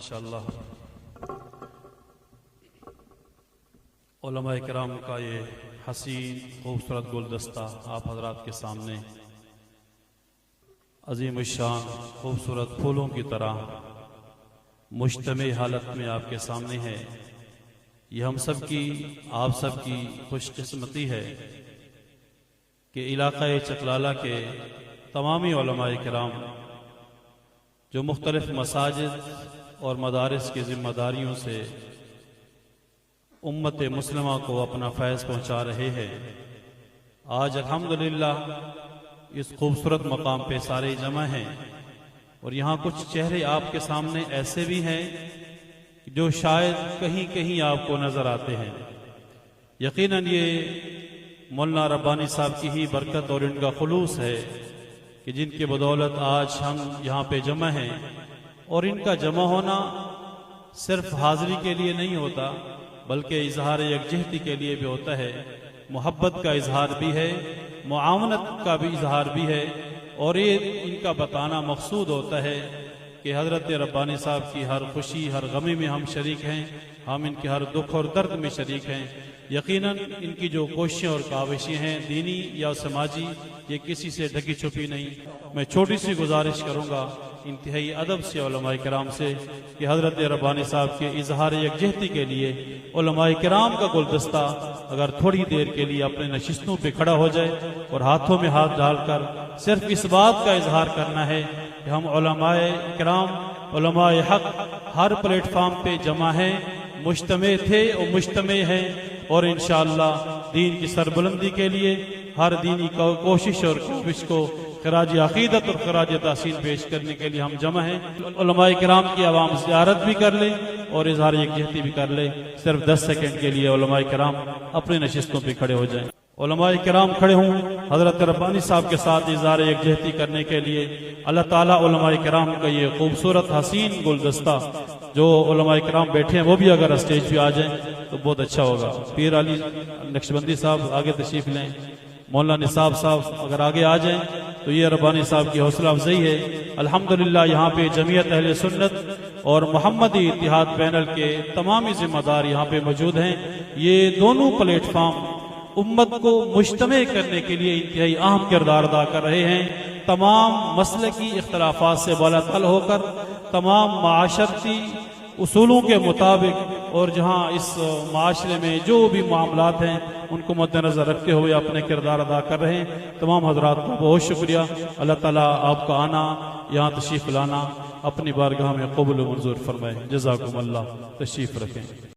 ماشاءاللہ علماء کرام کا یہ حسین خوبصورت گلدستہ آپ حضرات کے سامنے عظیم الشان خوبصورت پھولوں کی طرح مجتمع حالت میں آپ کے سامنے ہے۔ یہ ہم سب کی آپ سب کی خوش قسمتی ہے کہ علاقہ چکلالہ کے تمامی علماء کرام جو مختلف مساجد اور مدارس کی ذمہ داریوں سے امت مسلمہ کو اپنا فیض پہنچا رہے ہیں، آج الحمدللہ اس خوبصورت مقام پہ سارے جمع ہیں، اور یہاں کچھ چہرے آپ کے سامنے ایسے بھی ہیں جو شاید کہیں کہیں آپ کو نظر آتے ہیں۔ یقیناً یہ مولانا ربانی صاحب کی ہی برکت اور ان کا خلوص ہے کہ جن کی بدولت آج ہم یہاں پہ جمع ہیں، اور ان کا جمع ہونا صرف حاضری کے لیے نہیں ہوتا بلکہ اظہار یکجہتی کے لیے بھی ہوتا ہے، محبت کا اظہار بھی ہے، معاونت کا بھی اظہار بھی ہے، اور یہ ان کا بتانا مقصود ہوتا ہے کہ حضرت ربانی صاحب کی ہر خوشی ہر غمی میں ہم شریک ہیں، ہم ان کے ہر دکھ اور درد میں شریک ہیں۔ یقیناً ان کی جو کوششیں اور کاوشیں ہیں دینی یا سماجی، یہ کسی سے ڈھکی چھپی نہیں۔ میں چھوٹی سی گزارش کروں گا انتہائی ادب سے علماء کرام سے کہ حضرت ربانی صاحب کے اظہار یکجہتی کے لیے علماء کرام کا گلدستہ اگر تھوڑی دیر کے لیے اپنے نشستوں پہ کھڑا ہو جائے اور ہاتھوں میں ہاتھ ڈال کر صرف اس بات کا اظہار کرنا ہے کہ ہم علماء کرام علماء حق ہر پلیٹ فارم پہ جمع ہیں، مجتمع تھے اور مجتمع ہیں، اور انشاءاللہ دین کی سربلندی کے لیے ہر دینی کوشش اور کوشش کو خراج عقیدت اور خراج تحسین پیش کرنے کے لیے ہم جمع ہیں۔ علماء کرام کی عوام زیارت بھی کر لے اور اظہار یکجہتی بھی کر لے۔ صرف 10 سیکنڈ کے لیے علماء کرام اپنے نشستوں پہ کھڑے ہو جائیں۔ علماء کرام کھڑے ہوں حضرت ربانی صاحب کے ساتھ اظہار یکجہتی کرنے کے لیے۔ اللہ تعالیٰ علماء کرام کا یہ خوبصورت حسین گلدستہ جو علماء کرام بیٹھے ہیں وہ بھی اگر اسٹیج پہ آ جائیں تو بہت اچھا ہوگا۔ پیر علی نقشبندی صاحب آگے تشریف لیں، مولانا نصاب صاحب اگر آگے آ جائیں تو یہ ربانی صاحب کی حوصلہ افزائی ہے۔ الحمدللہ یہاں پہ جمعیت اہل سنت اور محمدی اتحاد پینل کے تمامی ذمہ دار یہاں پہ موجود ہیں۔ یہ دونوں پلیٹ فارم امت کو مجتمع کرنے کے لیے انتہائی اہم کردار ادا کر رہے ہیں۔ تمام مسلکی اختلافات سے بالاتر ہو کر تمام معاشرتی اصولوں کے مطابق اور جہاں اس معاشرے میں جو بھی معاملات ہیں ان کو مد نظر رکھتے ہوئے اپنے کردار ادا کر رہے ہیں۔ تمام حضرات کو بہت شکریہ۔ اللہ تعالیٰ آپ کا آنا، یہاں تشریف لانا اپنی بارگاہ میں قبول و منظور فرمائے۔ جزاکم اللہ۔ تشریف رکھیں۔